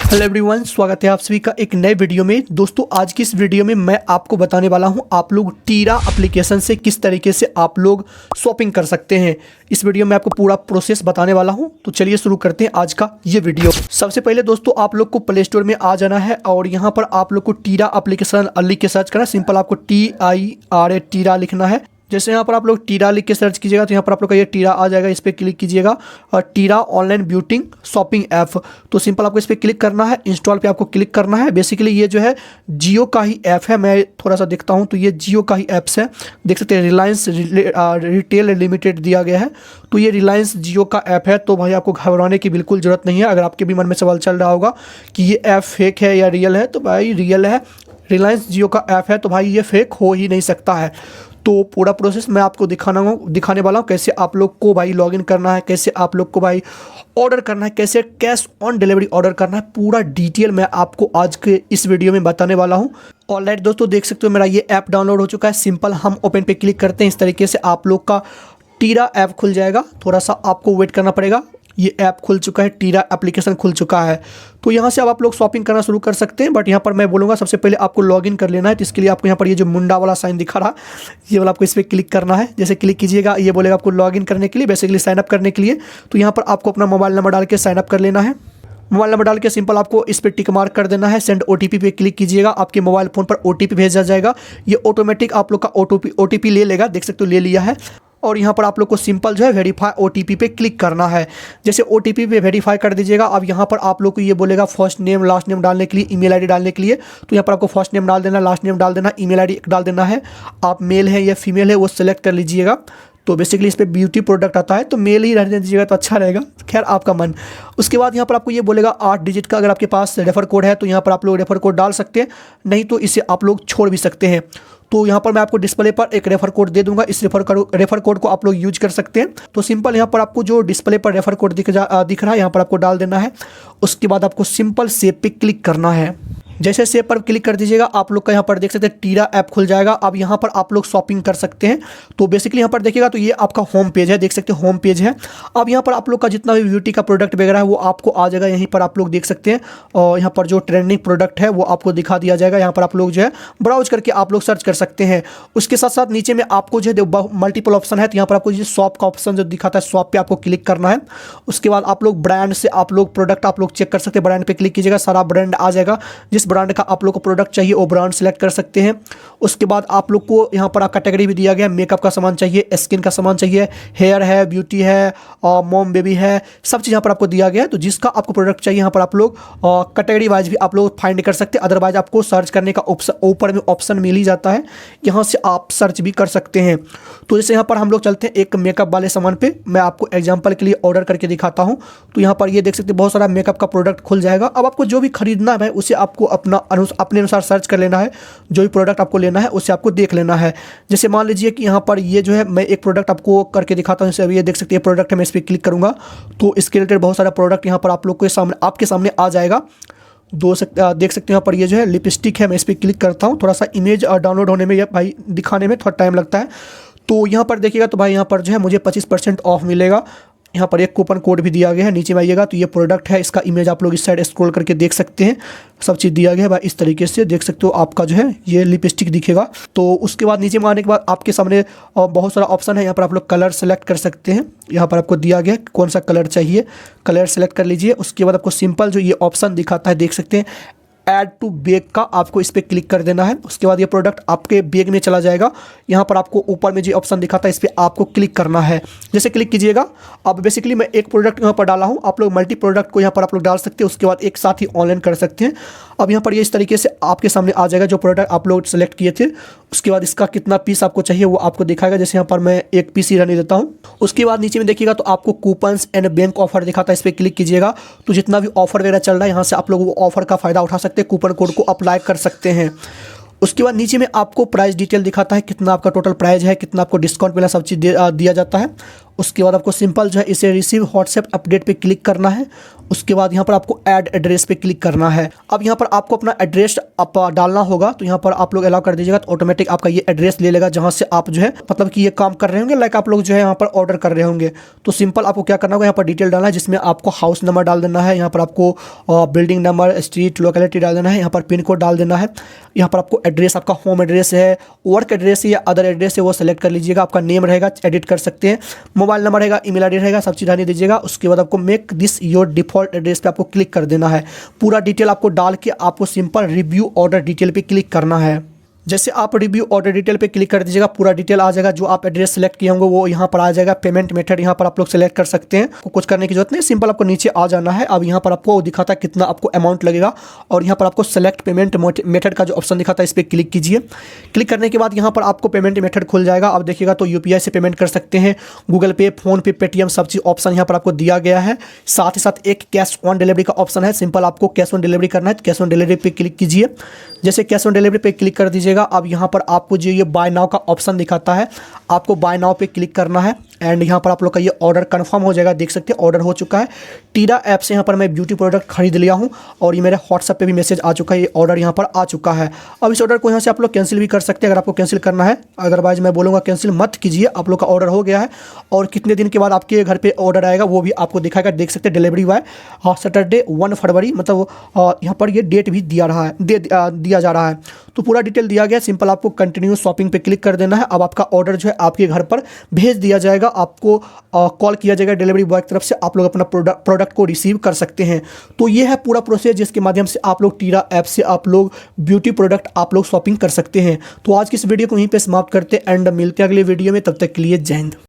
Hello everyone, स्वागत है आप सभी का एक नए वीडियो में। दोस्तों, आज की इस वीडियो में मैं आपको बताने वाला हूं आप लोग टीरा एप्लीकेशन से किस तरीके से आप लोग शॉपिंग कर सकते हैं। इस वीडियो में आपको पूरा प्रोसेस बताने वाला हूं, तो चलिए शुरू करते हैं आज का ये वीडियो। सबसे पहले दोस्तों, आप लोग को प्ले स्टोर में आ जाना है और यहाँ पर आप लोग को टीरा एप्लीकेशन लिख के सर्च करना। सिंपल आपको TIRA टीरा लिखना है। जैसे यहाँ पर आप लोग टीरा लिख के सर्च कीजिएगा तो यहाँ पर आप लोग का ये टीरा आ जाएगा। इस पर क्लिक कीजिएगा और टीरा ऑनलाइन ब्यूटिंग शॉपिंग ऐप, तो सिंपल आपको इस पर क्लिक करना है। इंस्टॉल पे आपको क्लिक करना है। बेसिकली ये जो है जियो का ही ऐप है। मैं थोड़ा सा देखता हूँ तो ये जियो का ही ऐप्स है। देख सकते हैं रिलायंस रिटेल लिमिटेड दिया गया है, तो ये रिलायंस जियो का ऐप है। तो भाई आपको घबराने की बिल्कुल ज़रूरत नहीं है। अगर आपके भी मन में सवाल चल रहा होगा कि ये ऐप फेक है या रियल है, तो भाई रियल है। रिलायंस जियो का ऐप है तो भाई ये फेक हो ही नहीं सकता है। तो पूरा प्रोसेस मैं आपको दिखाने वाला हूँ, कैसे आप लोग को भाई लॉगिन करना है, कैसे आप लोग को भाई ऑर्डर करना है, कैसे कैश ऑन डिलीवरी ऑर्डर करना है। पूरा डिटेल मैं आपको आज के इस वीडियो में बताने वाला हूँ। ऑलराइट दोस्तों, देख सकते हो मेरा ये ऐप डाउनलोड हो चुका है। सिंपल हम ओपन पे क्लिक करते हैं। इस तरीके से आप लोग का टीरा ऐप खुल जाएगा। थोड़ा सा आपको वेट करना पड़ेगा। ये ऐप खुल चुका है, टीरा एप्लीकेशन खुल चुका है। तो यहाँ से अब आप लोग शॉपिंग करना शुरू कर सकते हैं। बट यहाँ पर मैं बोलूँगा सबसे पहले आपको लॉगिन कर लेना है। तो इसके लिए आपको यहाँ पर ये जो मुंडा वाला साइन दिखा रहा, ये वाला आपको इस पर क्लिक करना है। जैसे क्लिक कीजिएगा, ये बोलेगा आपको लॉगिन करने के लिए, बेसिकली साइन अप करने के लिए। तो यहाँ पर आपको अपना मोबाइल नंबर डाल के साइन अप कर लेना है। मोबाइल नंबर डाल के सिंपल आपको इस पर टिक मार्क कर देना है। सेंड OTP पे क्लिक कीजिएगा, आपके मोबाइल फ़ोन पर OTP भेजा जाएगा। ये ऑटोमेटिक आप लोग का OTP ले लेगा। देख सकते हो ले लिया है। और यहाँ पर आप लोग को सिंपल जो है वेरीफाई OTP पे क्लिक करना है। जैसे OTP पे वेरीफाई कर दीजिएगा। अब यहाँ पर आप लोग को ये बोलेगा फर्स्ट नेम लास्ट नेम डालने के लिए, ईमेल आईडी डालने के लिए। तो यहाँ पर आपको फर्स्ट नेम डाल देना, लास्ट नेम डाल देना, ईमेल आईडी डाल देना है। आप मेल है या फीमेल है वो सिलेक्ट कर लीजिएगा। तो बेसिकली इस पर ब्यूटी प्रोडक्ट आता है, तो मेल ही रहने दीजिएगा तो अच्छा रहेगा। खैर आपका मन। उसके बाद यहाँ पर आपको ये बोलेगा 8 डिजिट का, अगर आपके पास रेफर कोड है तो यहाँ पर आप लोग रेफर कोड डाल सकते हैं, नहीं तो इसे आप लोग छोड़ भी सकते हैं। तो यहाँ पर मैं आपको डिस्प्ले पर एक रेफर कोड दे दूंगा। इस रेफर कोड को आप लोग यूज कर सकते हैं। तो सिंपल यहाँ पर आपको जो डिस्प्ले पर रेफर कोड दिख रहा है, यहाँ पर आपको डाल देना है। उसके बाद आपको सिंपल सेव पे क्लिक करना है। जैसे सेव पर क्लिक कर दीजिएगा, आप लोग का यहाँ पर देख सकते हैं टीरा ऐप खुल जाएगा। अब यहाँ पर आप लोग शॉपिंग कर सकते हैं। तो बेसिकली यहाँ पर देखिएगा तो ये आपका होम पेज है। देख सकते हैं होम पेज है। अब यहाँ पर आप लोग का जितना भी ब्यूटी का प्रोडक्ट वगैरह है वो आपको आ जाएगा। यहीं पर आप लोग देख सकते हैं और यहाँ पर जो ट्रेंडिंग प्रोडक्ट है वो आपको दिखा दिया जाएगा। यहाँ पर आप लोग जो है ब्राउज करके आप लोग सर्च कर सकते हैं। उसके साथ साथ नीचे में आपको जो है मल्टीपल ऑप्शन है। तो यहाँ पर आपको जो शॉप का ऑप्शन जो दिखाता है, शॉप पे आपको क्लिक करना है। उसके बाद आप लोग ब्रांड से आप लोग प्रोडक्ट आप लोग चेक कर सकते हैं। ब्रांड पे क्लिक कीजिएगा, सारा ब्रांड आ जाएगा। जिस ब्रांड का आप लोग को प्रोडक्ट चाहिए वो ब्रांड सेलेक्ट कर सकते हैं। उसके बाद आप लोग को यहाँ पर कैटेगरी भी दिया गया है। मेकअप का सामान चाहिए, स्किन का सामान चाहिए, हेयर है, ब्यूटी है और मॉम बेबी है, सब चीज़ यहाँ पर आपको दिया गया है। तो जिसका आपको प्रोडक्ट चाहिए यहाँ पर आप लोग कैटेगरी वाइज भी आप लोग फाइंड कर सकते हैं। अदरवाइज आपको सर्च करने का ऊपर में ऑप्शन मिल ही जाता है, यहाँ से आप सर्च भी कर सकते हैं। तो जैसे यहाँ पर हम लोग चलते हैं एक मेकअप वाले सामान पे। मैं आपको एग्जाम्पल के लिए ऑर्डर करके दिखाता हूँ। तो यहाँ पर ये देख सकते हैं बहुत सारा मेकअप का प्रोडक्ट खुल जाएगा। अब आपको जो भी खरीदना है उसे आपको अपने अनुसार सर्च कर लेना है। जो भी प्रोडक्ट आपको लेना है उसे आपको देख लेना है। जैसे मान लीजिए कि यहाँ पर ये जो है मैं एक प्रोडक्ट आपको करके दिखाता हूँ। जैसे अभी ये देख सकते हैं प्रोडक्ट है, मैं इस पर क्लिक करूँगा तो इसके रिलेटेड बहुत सारा प्रोडक्ट यहाँ पर आप लोग को आपके सामने आ जाएगा। देख सकते हैं यहाँ पर ये जो है लिपस्टिक है। मैं इस पर क्लिक करता हूँ। थोड़ा सा इमेज डाउनलोड होने में या भाई दिखाने में थोड़ा टाइम लगता है। तो यहाँ पर देखिएगा तो भाई यहाँ पर जो है मुझे 25% ऑफ मिलेगा। यहाँ पर एक कूपन कोड भी दिया गया है। नीचे में आइएगा तो ये प्रोडक्ट है, इसका इमेज आप लोग इस साइड स्क्रॉल करके देख सकते हैं। सब चीज़ दिया गया है भाई इस तरीके से। देख सकते हो आपका जो है ये लिपस्टिक दिखेगा। तो उसके बाद नीचे में आने के बाद आपके सामने बहुत सारा ऑप्शन है। यहाँ पर आप लोग कलर सेलेक्ट कर सकते हैं। यहाँ पर आपको दिया गया है कौन सा कलर चाहिए, कलर सेलेक्ट कर लीजिए। उसके बाद आपको सिंपल जो ये ऑप्शन दिखाता है, देख सकते हैं ऐड टू बैग का, आपको इस पर क्लिक कर देना है। उसके बाद ये प्रोडक्ट आपके बैग में चला जाएगा। यहाँ पर आपको ऊपर में जो ऑप्शन दिखाता है इस पर आपको क्लिक करना है। जैसे क्लिक कीजिएगा, अब बेसिकली मैं एक प्रोडक्ट यहाँ पर डाला हूँ, आप लोग मल्टी प्रोडक्ट को यहाँ पर आप लोग डाल सकते हैं। उसके बाद एक साथ ही ऑनलाइन कर सकते हैं। अब यहाँ पर ये इस तरीके से आपके सामने आ जाएगा जो प्रोडक्ट आप लोग सेलेक्ट किए थे। उसके बाद इसका कितना पीस आपको चाहिए वो आपको दिखाएगा। जैसे यहाँ पर मैं एक पीस ही रहने देता हूँ। उसके बाद नीचे में देखिएगा तो आपको कूपन्स एंड बैंक ऑफर दिखाता है, इस पर क्लिक कीजिएगा। तो जितना भी ऑफर वगैरह चल रहा है यहाँ से आप लोग वो ऑफर का फ़ायदा उठा सकते हैं, कूपन कोड को अप्लाई कर सकते हैं। उसके बाद नीचे में आपको प्राइस डिटेल दिखाता है, कितना आपका टोटल प्राइस है, कितना आपको डिस्काउंट मिला, सब चीज़ दिया जाता है। उसके बाद आपको सिंपल जो है इसे रिसीव व्हाट्सएप अपडेट पे क्लिक करना है। उसके बाद यहाँ पर आपको ऐड एड्रेस पे क्लिक करना है। अब यहाँ पर आपको अपना एड्रेस आप डालना होगा, तो यहाँ पर आप लोग अलाउ कर दीजिएगा तो ऑटोमेटिक आपका ये एड्रेस ले लेगा जहाँ से आप जो है मतलब कि ये काम कर रहे होंगे, लाइक आप लोग जो है यहाँ पर ऑर्डर कर रहे होंगे। तो सिंपल आपको क्या करना होगा, यहाँ पर डिटेल डालना है जिसमें आपको हाउस नंबर डाल देना है, यहाँ पर आपको बिल्डिंग नंबर, स्ट्रीट, लोकेलिटी डाल देना है, यहाँ पर पिन कोड डाल देना है, यहाँ पर आपको एड्रेस आपका होम एड्रेस है, वर्क एड्रेस या अदर एड्रेस है वो सेलेक्ट कर लीजिएगा। आपका नेम रहेगा, एडिट कर सकते हैं, मोबाइल नंबर रहेगा, ईमेल आईडी रहेगा, सब चीज़ रहने दीजिएगा। उसके बाद आपको make this your default address पे आपको क्लिक कर देना है। पूरा डिटेल आपको डाल के आपको सिंपल रिव्यू ऑर्डर डिटेल पे क्लिक करना है। जैसे आप रिव्यू ऑर्डर डिटेल पे क्लिक कर दीजिएगा, पूरा डिटेल आ जाएगा। जो आप एड्रेस सेलेक्ट किए होंगे वो यहाँ पर आ जाएगा। पेमेंट मेथड यहाँ पर आप लोग सेलेक्ट कर सकते हैं, कुछ करने की जरूरत नहीं, सिंपल आपको नीचे आ जाना है। अब यहाँ पर आपको दिखाता है कितना आपको अमाउंट लगेगा और यहाँ पर आपको सेलेक्ट पेमेंट मेथड का जो ऑप्शन दिखाता है इस पर क्लिक कीजिए। क्लिक करने के बाद यहाँ पर आपको पेमेंट मेथड खुल जाएगा। अब देखिएगा तो UPI से पेमेंट कर सकते हैं, गूगल पे, फोन पे, पेटीएम, सब चीज़ ऑप्शन यहाँ पर आपको दिया गया है। साथ ही साथ एक कैश ऑन डिलीवरी का ऑप्शन है, सिंपल आपको कैश ऑन डिलीवरी करना है तो कैश ऑन डिलीवरी पे क्लिक कीजिए। जैसे कैश ऑन डिलीवरी पे क्लिक कर दीजिएगा, अब यहाँ पर आपको जो ये बाय नाउ का ऑप्शन दिखाता है, आपको बाय नाउ पे क्लिक करना है एंड यहाँ पर आप लोग का ये ऑर्डर कंफर्म हो जाएगा। देख सकते हैं ऑर्डर हो चुका है। टीरा ऐप से यहाँ पर मैं ब्यूटी प्रोडक्ट खरीद लिया हूँ और ये मेरे व्हाट्सएप पे भी मैसेज आ चुका है, ये ऑर्डर यहाँ पर आ चुका है। अब इस ऑर्डर को यहाँ से आप लोग कैंसिल भी कर सकते हैं अगर आपको कैंसिल करना है, अदरवाइज मैं बोलूँगा कैंसिल मत कीजिए। आप लोग का ऑर्डर हो गया है और कितने दिन के बाद आपके घर पर ऑर्डर आएगा वो भी आपको दिखाएगा। देख सकते हैं डिलीवरी हुआ है सैटरडे 1 फरवरी, मतलब यहाँ पर ये डेट भी दिया जा रहा है। तो पूरा डिटेल दिया गया, सिंपल आपको कंटिन्यू शॉपिंग पे क्लिक कर देना है। अब आपका ऑर्डर जो है आपके घर पर भेज दिया जाएगा, आपको कॉल किया जाएगा डिलीवरी बॉय की तरफ से, आप लोग अपना प्रोडक्ट को रिसीव कर सकते हैं। तो ये है पूरा प्रोसेस जिसके माध्यम से आप लोग टीरा ऐप से आप लोग ब्यूटी प्रोडक्ट आप लोग शॉपिंग कर सकते हैं। तो आज की इस वीडियो को यहीं पे समाप्त करते हैं एंड मिलते हैं अगले वीडियो में, तब तक के लिए जय हिंद।